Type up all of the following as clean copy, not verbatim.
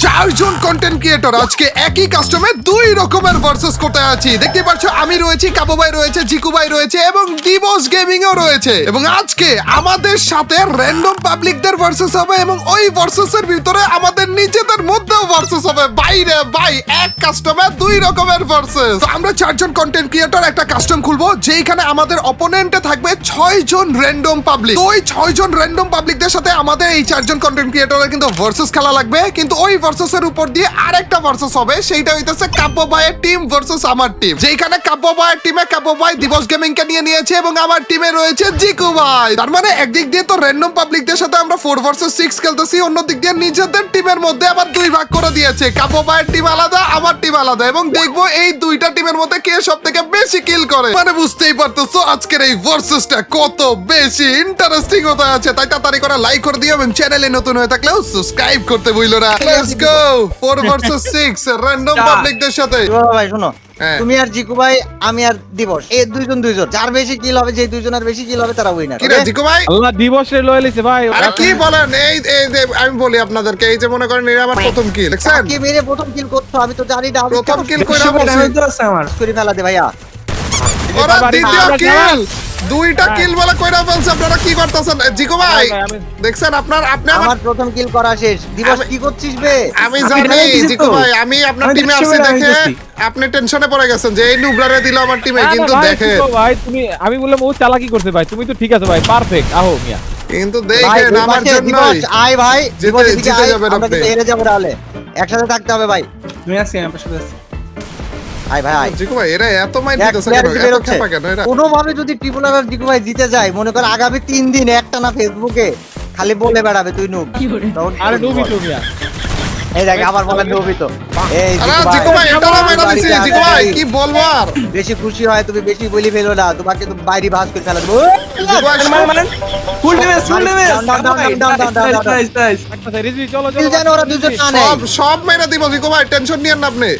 চারজন content creator আজকে একই কাস্টমে দুই রকমের ভার্সেস করতে আছি। দেখতে পাচ্ছ আমি রয়েছি, কাবু ভাই রয়েছে, জিকু ভাই রয়েছে এবং দিবস গেমিং ও রয়েছে। এবং আজকে আমাদের সাথে র্যান্ডম পাবলিকদের ভার্সেস হবে এবং ওই ভার্সেসের ভিতরে আমাদের নিজেদের মধ্যেও ভার্সেস হবে। বাইরে ভাই এক কাস্টমে দুই রকমের ভার্সেস। তো আমরা চারজন কন্টেন্ট ক্রিয়েটর একটা কাস্টম খুলবো যেখানে আমাদের অপোনেন্টে থাকবে 6 জন র্যান্ডম পাবলিক। তো ওই 6 জন র্যান্ডম পাবলিকদের সাথে আমাদের এই চারজন কন্টেন্ট ক্রিয়েটরের কিন্তু ভার্সেস খেলা লাগবে। কিন্তু ওই ভার্সেসের উপর দিয়ে আরেকটা ভার্সেস হবে, সেইটা হইতেছে কাব্য ভাইয়ের টিম ভার্সেস আমার টিম। যেখানে কাব্য ভাইয়ের টিমে কাব্য ভাই দিবস গেমিং কে নিয়ে নিয়েছে এবং আমার টিমে রয়েছে জিকু ভাই। তার মানে একদিক দিয়ে তো র্যান্ডম পাবলিকদের সাথে আমরা 4 ভার্সেস 6 খেলতেছি, অন্য দিক দিয়ে নিজেদের টিমের মধ্যে আবার দুই ভাগ করে দিয়েছে। কাব্য ভাইয়ের টিম আলাদা, আমার টিম আলাদা এবং দেখবো এই দুইটা টিমের মধ্যে কে সবথেকে বেশি কিল করে। মানে বুঝতেই পারতেছো আজকের এই ভার্সেসটা কত বেশি ইন্টারেস্টিং হতে আছে। তাই তাড়াতাড়ি করে লাইক করে দিও এবং চ্যানেলে নতুন হয়ে থাকলেও সাবস্ক্রাইব করতে ভুলো না। লেটস গো 4 ভার্সেস 6 র্যান্ডম পাবলিকদের সাথে। ভাই শোনো, তুমি আর জিকু ভাই, আমি আর দিবস, এই দুইজন যার বেশি কিল হবে, যে দুইজনের বেশি কিল হবে তারা উইনার। কি রে জিকু ভাই? আল্লাহ দিবসের লয়ালিছে ভাই। আরে কি বলেন, এই যে আমি বলি আপনাদেরকে, এই যে মনে করেন এরা আমার প্রথম কিল দেখছেন, কি মেরে প্রথম কিল করছো, আমি তো জানি না। প্রথম কিল কইরা বলছি করে ফেলা দে ভাইয়া। ওরা দ্বিতীয় কিল, দুইটা কিল বলে কইরা ফেলছে। আপনারা কি করতেছেন জিকু ভাই? দেখছেন আপনি আমার প্রথম কিল করা শেষ। দিবস কি করছিস বে? আমি জানি জিকু ভাই, আমি আপনার টিমে আছি দেখে আপনি টেনশনে পড়ে গেছেন যে এই নুবলারে দিল আমার টিমে। কিন্তু দেখেন ভাই তুমি, আমি বললাম ও চালাকি করছে ভাই, তুমি তো ঠিক আছে ভাই, পারফেক্ট। আহো মিয়া, কিন্তু দেখেন আমার জন্য আয় ভাই, দিবস জিতে যাবেন আমরা আপনি। হেরে যাব তাহলে। একসাথে থাকতে হবে ভাই। তুমি আসি আমার সাথে আসি। আয় ভাই আয়। জিকু ভাই এরা এত মাইন্ড দিতেছে কেন? এত খেপা কেন এরা? কোনোভাবে যদি ট্রিপুলার আর জিকু ভাই জিতে যায়, মনে কর আগামী 3 দিন একটানা ফেসবুকে খালি বলে বেড়াবে তুই নুব। আরে ডুবি তো মিয়া। এই দেখ আবার বলে নুবই তো। এই আরে জিকু ভাই এটা না মেরা দিছি। জিকু ভাই কি বলবো আর? বেশি খুশি হয় তুমি, বেশি বলি ফেলো না, তোমাকে তো বাইরে ভাঁজ করে ফেলা দেবো। জিকু ভাই মানে ফুল ড্যামেজ নাইস নাইস। একটা রিজভি চলো কিল চলো। যেন ওরা দুজন না নেয়। সব মেরা দিব জিকু ভাই, টেনশন নিয়েন না আপনি।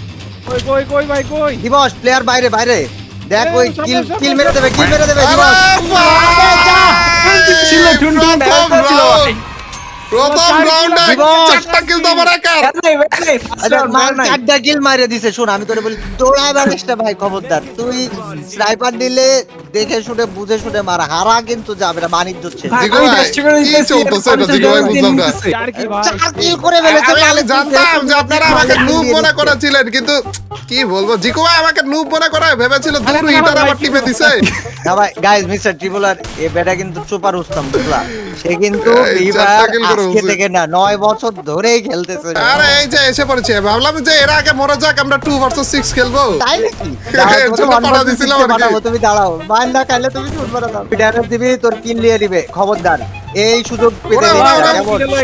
কই কই কই ভাই কই? দিবস প্লেয়ার বাইরে বাইরে দেখ, ওই কিল কিল মেরে দেবে, কিল মেরে দেবে আরে দিবস। ছিল টুনটুন ছিল ভাই। প্রথম রাউন্ডে চারটা কিল তো আমার একার। আচ্ছা মার চারটা কিল মারিয়ে দিছে। শোন আমি তোরে বলি দৌড়া বানিস না ভাই, খবরদার। তুই স্নাইপার দিলে দেখে শুনে বুঝে শুনে মারা, হারা কিন্তু যাবে না, বাণিজ্য হচ্ছে। জিকু ভাই কি চলতেছে এটা জিকু ভাই? বুঝলাম না। চার কি ভাই? চার কিল করে ফেলেছে। আমি জানতাম যে আপনারা আমাকে নুব মনে করেছিলেন, কিন্তু কি বলবো জিকু ভাই আমাকে নুব মনে করে ভেবেছিল দূর হিটার আমার টিমে দিছে। না ভাই গাইস, মিস্টার ট্রিপুলার এই বেটা কিন্তু সুপার উস্তাম বুঝলা। সে কিন্তু এই এবার চারটা কিল করে আজকে উঠছে। থেকে না 9 বছর ধরেই খেলতেছে। আরে এই যে এসে পড়েছে, ভাবলাম যে এরা আগে মরে যাক, আমরা 2 ভার্সেস 6 খেলবো। তাই নাকি? জন্য পাঠা দিছিলাম আর কি। পাঠাবো, তুমি দাঁড়াও। মার না খাইলে তুমি শুট মারা দাও। ড্যামেজ দিবি, তোর কিল নিয়ে দিবে, খবরদার। এই সুযোগ পেতে ওরা, দিবি ওরা, না, ওরা,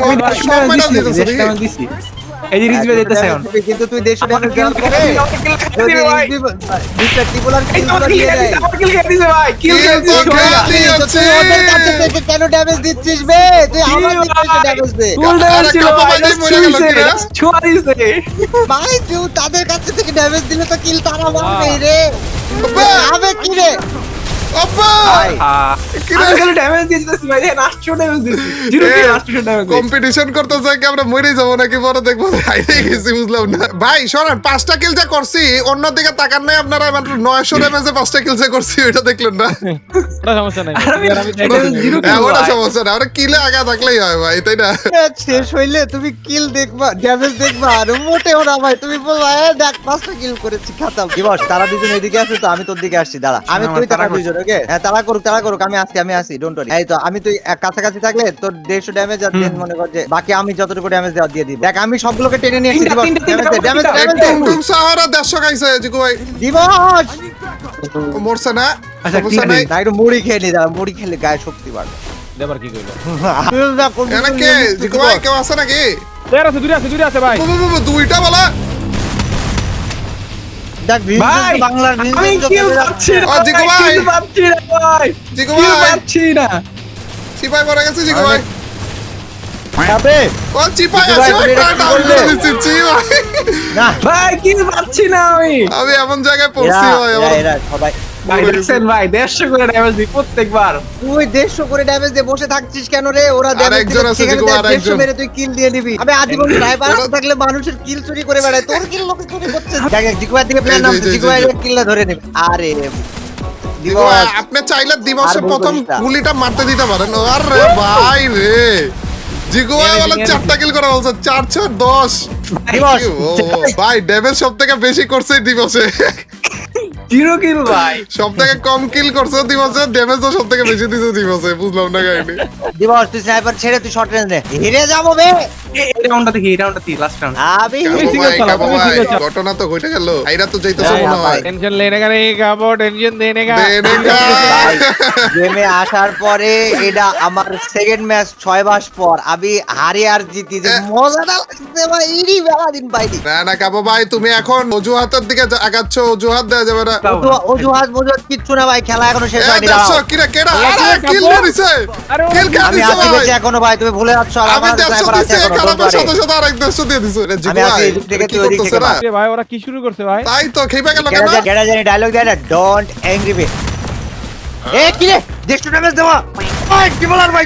কেমন? সব মেরা দিতেছে দেখি। দিছি। এই যে রিজভি দিতেছে এখন। কিন্তু তুই দেশ ড্যামেজ দেওয়ার পরে যদি মিস্টার ট্রিপুলার কিল আমার দিয়ে দেয়, কিল খেয়ে দিছে ভাই। কিল খেয়ে তো দিছে। খেয়ালি তুই হচ্ছে। ওদের কাছে থেকে কেন ড্যামেজ দিচ্ছিস বে? তুই আমার দিকে ড্যামেজ দে। ফুল ড্যামেজ ছিল কাপা ভাই। ভাই মরে গেল কি রে? ছোয়া দিছে। ভাই তুই তাদের কাছে থেকে ড্যামেজ দিলে তো কিল তারা মারবে রে। আব্বা! হবে কি রে আব্বা! ভাই? কি রে? আমি খালি ড্যামেজ দিতেছি ভাই। হ্যাঁ 800 ড্যামেজ দিছি। 0 কি 800 ড্যামেজ। কম্পিটিশন করতে চাই কি আমরা মরে যাবো নাকি পরে দেখবো? হাইরে গেছি বুঝলাম না ভাই। শোনেন 5টা কিল যে করছি, অন্যদিকে তাকান নাই আপনারা। মাত্র 900 ড্যামেজে 5টা কিল যে করছি, ওটা দেখলেন না? ওটা সমস্যা নাই। আমি আমি জিরো হ্যাঁ, কিল ওটা ভাই। সমস্যা না, আমরা কিলে আগে থাকলেই হয় ভাই, তাই না? শেষ হইলে তুমি কিল দেখবা, ড্যামেজ দেখবা, আর মোটেও না ভাই। তুমি বলবা দেখ 5টা কিল করেছি, খাতাম। দিবস তারা দুজন এদিকে আছে তো আমি তোর দিকে আসছি, দাঁড়া। আমি তুই তারা দুজন, ওকে? হ্যাঁ তারা করুক আমি আসি, ডোন্ট ওয়ারি। এই তো আমি তুই কাছাকাছি থাকলে তোর 150 ড্যামেজ আর দেন মনে কর যে বাকি আমি যতটুকু ড্যামেজ দেওয়া দিয়ে দিব। দেখ আমি সবগুলোকে টেনে নিয়ে আসছি। দিবস ড্যামেজ টুম সাহারা 150 খাইছে জিকু ভাই। দিবস ও মরছে না? আচ্ছা, সমস্যা ঠিক নাই। না, একটু মুড়ি খেয়ে নি, দাঁড়া, মুড়ি খেলে গায়ে শক্তি বাড়বে। দেবার কি কইলো? এখানে কে জিকু ভাই কেউ আছে নাকি? দেয়ার আছে, দূরে আছে ভাই। দুইটা বলা। দেখ ভাই বাংলার আমি কিল পাচ্ছি না। ও, জিকু ভাই। কিল পাচ্ছি না ভাই। জিকু কিল ভাই পাচ্ছি না। চিপাই মরে গেছে জিকু ভাই। যাবে ও চিপাই জিকু ভাই, আছে, তুমি এটা কি করলে? চিপাই। না ভাই কিল পাচ্ছি না আমি। আমি এমন জায়গায় পড়ছি ভাই আমার। এরা সবাই ভাই দেখছেন ভাই 150 করে ড্যামেজ দিই প্রত্যেকবার। তুই 150 করে ড্যামেজ দিয়ে বসে থাকছিস কেন রে? ওরা আর ড্যামেজ একজন আছে, জিগো, আর 150 একজন। মেরে তুই কিল দিয়ে দিবি। আমি আজীবন স্নাইপার ওরা- থাকলে মানুষের কিল চুরি করে বেড়ায়, তোর কিল লোকে চুরি করছে। দেখ জিগুয়ার দিকে প্ল্যান নাম, এই যে, জিগুয়ার এই যে। কিলটা ধরে নেবে। আরে জিগো ভাই, আপনি চাইলে দিবসে আর ভুল প্রথম করিস না। গুলিটা মারতে দিতে পারেন। আরে ভাই রে, জিগো ভাই বলে 4টা কিল করা বলছে, 4-10। দিবস। ভাই ড্যামেজ সব থেকে বেশি করছে দিবসে, 0 কিল ভাই। সব থেকে কম কিল করছে দিবসে, ড্যামেজও সব থেকে বেশি দিছে দিবসে। বুঝলাম না কাহিনী। দিবস তুই স্নাইপার ছেড়ে তুই শর্ট রেঞ্জ নে, হেরে যাবো বে। এই রাউন্ডটা দেখি, এই রাউন্ডটা দেখি, লাস্ট রাউন্ড। আমি কাবু তুমি ভাই, ঠিক আছো, কাবু তুমি ভাই, ঠিক আছো। ঘটনা তো ঘটে গেল। আইরা তো যাইতেছে হ্যাঁ, মনে হয়। ভাই। टेंशन लेने का नहीं काबो टेंशन देने का দেনে কা। গেমে আসার পরে এটা আমার সেকেন্ড ম্যাচ 6 মাস পর আমি হারি আর জিতি, যে মজাটা লাগছে ভাই, ইরি বেলা দিন পাইনি। না না কাবু ভাই, তুমি এখন অজুহাতের দিকে আগাচ্ছ, অজুহাত দেওয়া যাবে না। অজুহাত মজুহাত কিচ্ছু না ভাই, খেলা এখনো শেষ এ হয়নি। দেখছো দাঁড়াও। কিরা কেডা? আল্লাহ, আরে কাবু। কিল দিছে, আরে কিল কে আমি দিছে আছি ভাই? বেঁচে এখনো ভাই, তুমি ভুলে যাচ্ছ আর আমি আমার 150 স্নাইপার আছে দিছি, এখনো, খারাপের don't worry। সাথে সাথে আরেক 150 দিয়ে দিছে। রে জিগো আমি আছি ভাই, এদিক থেকে, কি তুই ওদিক করতেছে থেকে না? বাস। ए भाई ওরা কি শুরু করছে ভাই তাই তো খেপে গেল কেন? গেড়া জানি ডায়লগ দেয় না, ডোন্ট অ্যাংরি মি। এ কি রে, দেশটা ড্যামেজ দেওয়া। ওই কি বলার ভাই,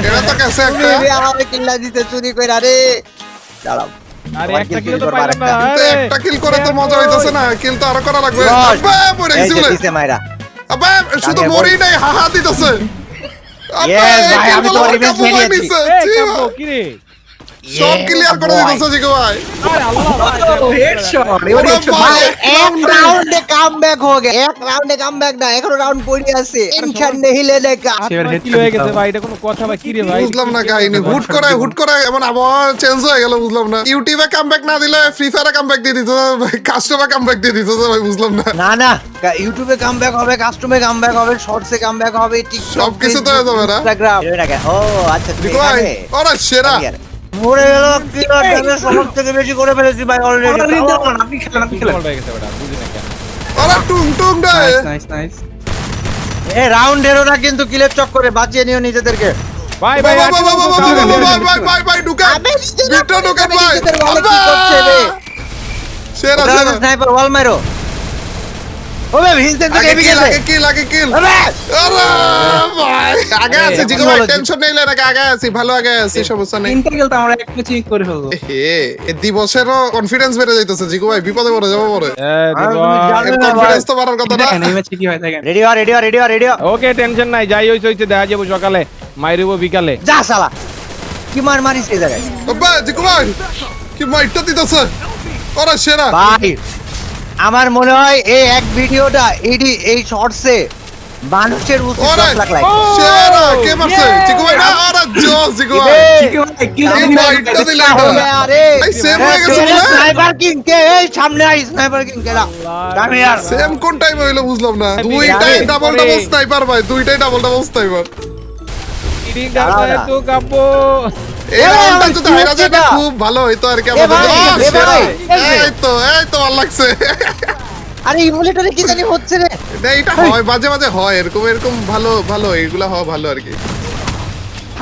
এটা তো কাছে একটা। তুমি আমাকে কিল্লা দিতে চুরি কইরা রে। দাঁড়াও, আরে আমার একটা kill কিলো তো চুরি পাইলাম করবার না কিন্তু একটা কিল করে তো মজা হইতাছে না, কিল তো আরো করা লাগবে। বস। আব্বা মরে এই গেছি যে বলে। দিছে মাইরা। আব্বা শুধু আমি মরি নাই, হাহা দিতেছে। আব্বা Yes, ভাই, কিল আমি বলে তো আমার revenge কাবু ভাই নিয়ে নিয়েছি। নিছে। এ জি কাবো ভাই। কি রে সব ক্লিয়ার করে দিতেছে জিগো ভাই। আরে আল্লাহ ভাই হেডশট, এবারে ওরে হেডশট। ভাই, ভাই এক রাউন্ডে কামব্যাক হয়ে গেছে, এক রাউন্ডে কামব্যাক না, এখনো রাউন্ড পড়ে আছে। টেনশন নেই লে লেকা। এবার কি headshot হয়ে দিতে গেছে হবে। ভাই এটা কোনো কথা ভাই কি রে ভাই বুঝলাম না কাহিনী, হুট করে এমন আবহাওয়া চেঞ্জ হয়ে গেল, বুঝলাম না। ইউটিউবে কামব্যাক না দিলে ফ্রি ফায়ারে কামব্যাক দিয়ে দিত, কাস্টমার কামব্যাক দিয়ে দিত ভাই, বুঝলাম না। না না, ইউটিউবে কামব্যাক হবে, কাস্টমে কামব্যাক হবে, শর্টসে কামব্যাক হবে, টিকটক সবকিছু তো হয়ে যাবে না? ইনস্টাগ্রাম। ও আচ্ছা তুমি জিগো ভাই, এখানে ওরা সেরা। মরে গেল, কি ড্যামেজ সব থেকে বেশি করে ফেলেছি ভাই আমার অলরেডি। রিতে বলেন, আপনি খেলেন, আপনি খেলেন। বল হয়ে গেছে বেটা বুঝি না কেন ওরা টুং টুং দেয়। Nice nice. এ রাউন্ড এরো না কিন্তু, কিলের চক্করে বাঁচিয়ে নিও নিজেদেরকে। ভাই ভাই বাবা, আর বাবা, কেউ বাবা, কাউকে বাবা, দিয়ে বাবা, দিন। ভাই, ভাই, ভাই, ঢুকেন। আবে নিজেরা ভিতরে ঢুকেন ভাই। নিজেদের বলে কি আব্বা! করছে রে? সেরা, ওটা সেরা। স্নাইপার ওয়াল মারো। ওবে ভিনসেন্ট তো আগে এদিকে কিল, গেছে। আগে কিল, আগে কিল। ওবে আরে ভাই, আগে আছি এখন জিগো ভাই, বলো, টেনশন নেই লেন, আগে আছি, ভালো আগে আছি, সমস্যা নেই। তিনটা কিল তো আমরা এক ম্যাচে করে ফেলবো। এ দিবসেরও কনফিডেন্স বেড়ে যাইতেছে জিগো ভাই, বিপদে পড়ে যাবো পরে। এ তুমি দিবা জানো এর না কনফিডেন্স তো বাড়ার কথা না। দেখেন এই ম্যাচে কি হয় দেখেন। রেডি হ, রেডি হ, রেডি হ, রেডি হ। ওকে টেনশন নাই যাই হইছে হইছে দেখা যাবো সকালে মাইরবো বিকালে যা শালা, কি মার মারিস এই জায়গায়? আব্বা জিগো ভাই, কি মাইটটা দিতেছে। ওরা সেরা। ভাই আমার মনে হয় এই এক ভিডিওটা এই শর্টসে মানুষের উচিত ওরে 10 লাখ লাইক। সেরা, কে মারছে জিগো ভাই? না, ওরা জোস জিগো ভাই। ঠিক আছে কিল এই দিন মাইটটা দিলে কি হবে এটা। আরে? এই সেম হয়ে গেছে বলে? স্নাইপার কিং কে? এই সামনে আই, স্নাইপার কিং কেডা? আমি আর সেম কোন টাইম হইলো বুঝলাম না। আমি দুইটাই জানি, ডাবল পরে। ডাবল স্নাইপার ভাই, দুইটাই ডাবল ডাবল স্নাইপার। কিডিং দাঁড়াও করতে না। তো কাবো এই এ ভাই, রাউন্ডটা আমার যদি কি হাইরা হচ্ছে যায় না, এটা? খুব ভালো হইতো আর কি এ আমাদের। ভাই, ও, এ সেরা। ভাই, এই তো ভালো লাগছে। আরে ইমুলেটরে কি জানি হচ্ছে রে? না, এটা হয় মাঝে মাঝে হয়, এরকম এরকম ভালো ভালো এগুলা হওয়া ভালো আর কি।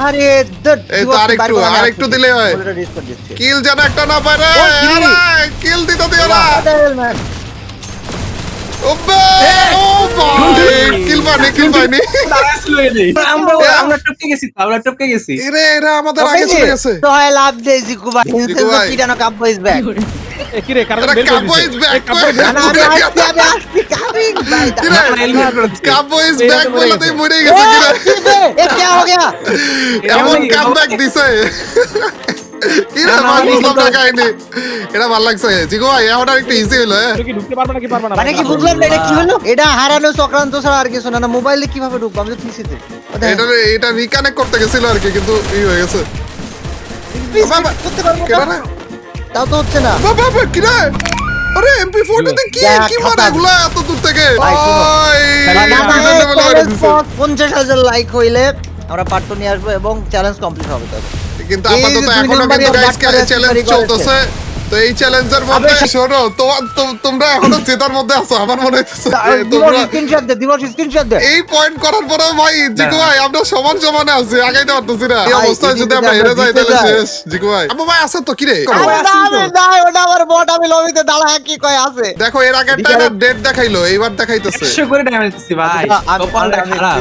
আরে ধুর, এই তো আরেকটু, আমি আরেকটু আসছি। দিলে হয়। ইমুলেটর রিস্পন্স দিচ্ছে। কিল যেন একটা না পারে। ও, কিল। আরে কিল দিতে দিও না। আরে ম্যান, ওবে, ও ভাই, কিল পাইনি। আমরা টপকে গেছি তো, আমরা টপকে গেছি। এরা আমাদের আগে চলে গেছে। তো হয় লাভ দেই জিকুবা। ভিনসেন্ট ভাই। কিডানো কাব্য ইজ ব্যাক। এ কি রে কারণ এরা বের করে কাবো ইজ দিছে ব্যাক। না আমি আসছি কামিং ভাই। কাবো ইজ এই ব্যাক তো বলে মরে তুই গেছে। মরে ए, গেছে কিরে। ये क्या हो गया? এমন এমন- কামব্যাক দিছে। কিরে না, ভাই, আমি বুঝলাম না কিন্তু- কাহিনী। এটা ভালো লাগছে জিগো ভাই, এখন আর একটু ইজি হলো। তুই কি ঢুকতে পারবে নাকি পারবে না মানে কি বুঝলাম না, এটা কি হলো? এটা হারানো চক্রান্ত ছাড়া আর কিছু না। না মোবাইলে কিভাবে ঢুকবো আমি তো পিসিতে। এটা রিকানেক্ট করতে গেছিল আর কি, কিন্তু ই হয়ে গেছে। বাবা, করতে পারবো কেডা না। রে? তাও তো হচ্ছে না। বাবা, কিরে? আরে MP40 তে কি যা, কি মারে খাতাম। এগুলা এত দূর থেকে? ভাই, শোনো। ওই, না, না, না, বিভিন্ন এই level এ challenge দিছে। পর 50,000 লাইক হইলে আমরা পার্ট 2 নিয়ে আসবো এবং চ্যালেঞ্জ কমপ্লিট হবে তবে। কিন্তু এই যে আপাতত দুই এখনো নাম্বারই কিন্তু গাইস বাটপারে চ্যালেঞ্জ চুরি করেছে। চলতেছে। তো এই চ্যালেঞ্জের মধ্যে শোনো তোমরা এখনো জেতার মধ্যে আছো আমার মনে হইতেছে দিবস স্ক্রিনশট দে, দিবস স্ক্রিনশট দে। এই পয়েন্ট করার পরে ভাই জিকু ভাই আমরা সমান সমানে আছি আগাইতে পারতেছি না এই ভাই, অবস্থায় যদি আমরা হেরে যাই তাহলে শেষ জিকু ভাই আবু ভাই আছে তো কি রে আরে না, আমি নাই, ওটা আমার বট, আমি লবিতে দাঁড়ায় কি কয় আছে। দেখো এর আগে একটা ডেট দেখাইলো এইবার দেখাইতেছে 100 করে ড্যামেজ দিছি ভাই কপালটা খারাপ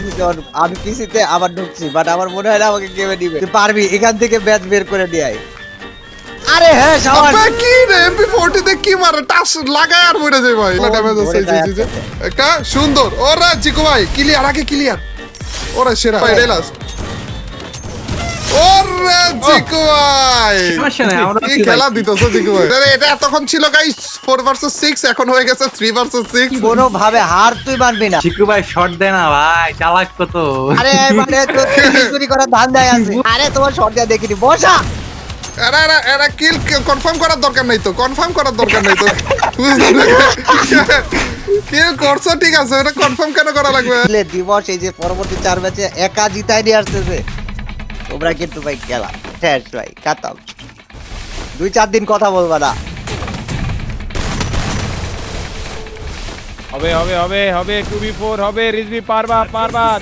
আমি পিসিতে আবার ঢুকছি, বাট আমার মনে হয় না আমাকে গেমে দিবে। তুই পারবি, এখান থেকে ব্যাচ বের করে দিয়ে আয়। আরে হ্যাঁ শাওয়ার, আবে কি রে MP40 তে কি মারে টাস লাগায় আর মরে যায় ভাই এটা ড্যামেজ আছে জি একটা সুন্দর ওরে জিকু ভাই ক্লিয়ার আগে ক্লিয়ার ওরে সেরা ভাই রেলাস ওরে জিকু ভাই সমস্যা নাই আমরা কি খেলা দিতেছ জিকু ভাই আরে এটা এতক্ষণ ছিল গাইস 4 ভার্সেস 6 এখন হয়ে গেছে 3 ভার্সেস 6 কোনো ভাবে হার তুই মানবি না। চিকু ভাই শট দেয় না ভাই চালাক কত আরে মানে তো চুরি করার ধান্দায় আছে। আরে তোমার শট দিয়া দেখিনি, বসা। এরা কিল কনফার্ম করার দরকার নাই তো কনফার্ম করার দরকার নাই তো কিল করছো ঠিক আছে এটা কনফার্ম কেন করা লাগবে লে দিবস এই যে পরবর্তী 4 ম্যাচে একা জিতাই দিয়ে আসতেছে। তোমরা কিন্তু ভাই খেলা শেষ ভাই, কাতাম 2-4 দিন কথা বলবা না। হবে হবে হবে হবে 2v4 হবে রিজভি পারবা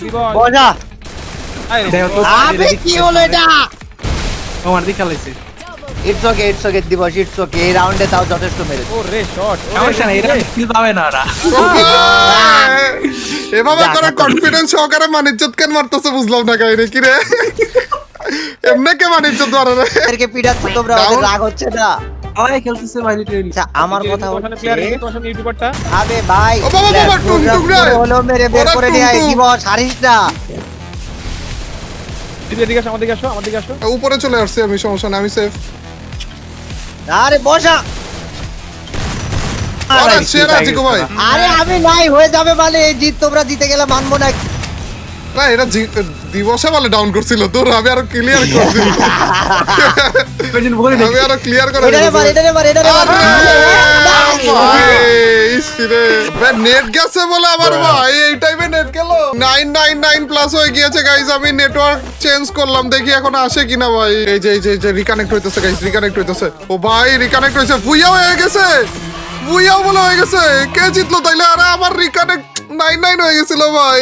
দিবস বসা। আরে দেখো তো। আবে কি হলো এটা? আমার দিকে খেলাইছে ইটস ওকে দিবস, ইটস ওকে। এই রাউন্ডে তাও যথেষ্ট মেরেছে। ও রে শট সমস্যা নাই এটা স্কিল পাবে না ওরা এভাবে করে কনফিডেন্স সহকারে মানিজ্জত কেন মারতেছে বুঝলাম না কাহিনী কি রে এমনি কে মানিজ্জত মারে রে এদেরকে পিটাচ্ছে তোমরা, ওদের রাগ হচ্ছে না। সবাই খেলতেছে ভাই লিটারেলি আচ্ছা আমার কথা প্লেয়ার হচ্ছে, তোর সামনে ইউটিউবারটা আবে ভাই ও বাবা, বাবা, টুক রে। হলো মেরে বের ওরা করে নিয়ে আয় টুক। দিবস, হারিস না। এদিকে আসো আমার দিকে আসো উপরে চলে আসছে আমি সমস্যা না আমি সেফ আরে বসা। আরে সেরা জিকু ভাই আরে আমি নাই, হয়ে যাবে মানে এই জিত তোমরা জিতে গেলে মানবো না। না এটা দিবসে বলে ডাউন করছিল তোর আমি আরো ক্লিয়ার করছি পেছন বলে আমি আরো ক্লিয়ার করে এটারে মার, এটারে মার, এটারে মার। নেট গেছে বলে আমার ভাই এই টাইমে নেট গেল 999 প্লাস হয়ে গিয়েছে গাইস আমি নেটওয়ার্ক চেঞ্জ করলাম দেখি এখন আসে কিনা ভাই এই যে রিকানেক্ট হইতেছে গাইস রিকানেক্ট হইতেছে ও ভাই রিকানেক্ট হইছে ভুইয়া হয়ে গেছে ভুইয়া বলে হয়ে গেছে কে জিতলো তাইলে আরে আমার রিকানেক্ট 99 হয়ে গেছিল ভাই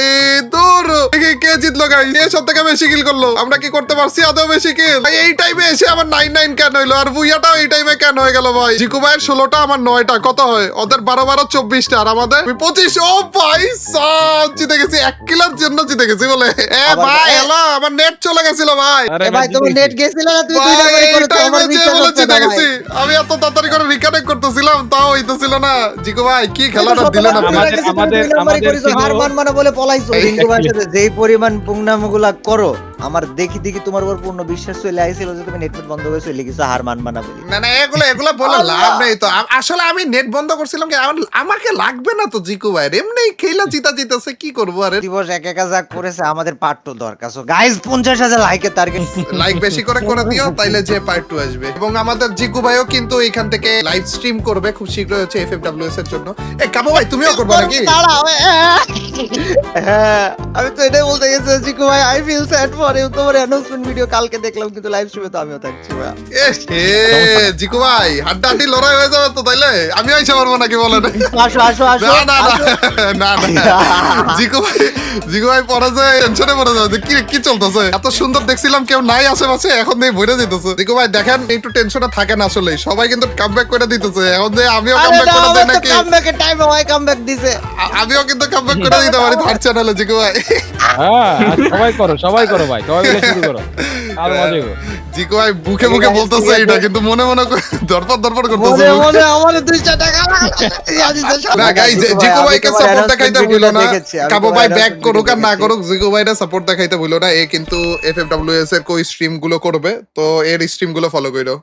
দূর দেখি কে জিতলো গাইস কে সবথেকে বেশি কিল করলো আমরা কি করতে পারছি আদৌ বেশি কিল ভাই এই টাইমে এসে আমার 99 কেন হইলো আর ভুইয়াটাও এই টাইমে কেন হয়ে গেল ভাই জিকু ভাইয়ের 16টা আমার 9টা কত হয় ওদের 12 24টা আর আমাদের 25 ও ভাই সব জিতে গেছি 1 কিলোর জন্য জিতে গেছি বলে এ ভাই হ্যালো আমার নেট চলে গেছিল ভাই এ ভাই তোমার নেট গেছিল না, তুই দুইটা ভাই, করে এই করতে আমার টাইমে যে বিশ্বাস বলে হচ্ছে জিতে না গেছি ভাই। আমি এত তাড়াতাড়ি করে রিকানেক্ট করতেছিলাম তাও হইতেছিল না জিকু ভাই কি খেলাটা সত্য দিলেন কথা আপনি বলে গেছি, তুমি আমাদের- দুই নাম্বারই আমাদের করেছো, হার ছিল- মানবা না বলে পলাইছো। রিঙ্কু ভাইয়ের সাথে যেই পরিমাণ পুংনামগুলা করো, আমার দেখি তোমার উপর পূর্ণ বিশ্বাস চলে আইছিল যে তুমি নেটওয়ার্ক বন্ধ করে চলে গেছো হার মানবা না বলে। না এগুলো বলে লাভ নেই তো আসলে আমি নেট বন্ধ করছিলাম কি আমাকে লাগবে না তো জিকু ভাই এমনি খেলা জিতেছে কি করবো আরে দিবস একা যা করেছে আমাদের পার্ট 2 দরকার। সো গাইস 50,000 লাইকের টার্গেট। লাইক বেশি করে দিও তাইলে যে পার্ট 2 আসবে এবং আমাদের জিকু ভাইও কিন্তু এখান থেকে লাইভ স্ট্রিম করবে খুব শীঘ্রই হচ্ছে এফএফডব্লিউএস এর জন্য এ কাবু ভাই তুমিও করবে নাকি দাঁড়াও, হ্যাঁ আমি তো এটাই বলতে গেছি জিকু ভাই, I feel sad for you. তোমার অ্যানাউন্সমেন্ট ভিডিও কালকে দেখলাম কিন্তু লাইভ স্ট্রিমে তো আমিও থাকছি ভাই। জিকু ভাই হাড্ডাহাড্ডি লড়াই হয়ে যাবে তো তাইলে আমি আইসা পারবো নাকি বলেন আসো আসো আসো না জিকু ভাই পরে যে টেনশনে পড়ে যাবে যে কি চলতেছে এত সুন্দর দেখছিলাম কেউ নাই আশেপাশে এখন দিয়ে ভরে দিতেছে জিকু ভাই দেখেন একটু টেনশনে থাকেন আসলে সবাই কিন্তু কামব্যাক করে দিতেছে এখন যে আমিও আরে কামব্যাক না, করে আমার দেই তো নাকি কামব্যাকের টাইম হয়, কামব্যাক দিছে। আমিও কিন্তু কামব্যাক করে দিতে পারি থার্ড চ্যানেলে জিকু ভাই হ্যাঁ সবাই করো ভাই সবাই মিলে শুরু করো আর মজা করো জিকু ভাই বুকে বলতেছে এটা কিন্তু মনে ধরপড় করতেছে মনে মনে আমার 200 টাকা না গাইস জিকু ভাইকে সাপোর্ট দেখাইতে ভুলো না কাবু ভাই ব্যাক করুক আর না করুক জিকু ভাইটা সাপোর্ট দেখাইতে ভুলো না এ কিন্তু এফএফডব্লিউএস এর কই স্ট্রিম গুলো করবে তো এর স্ট্রিম গুলো ফলো করো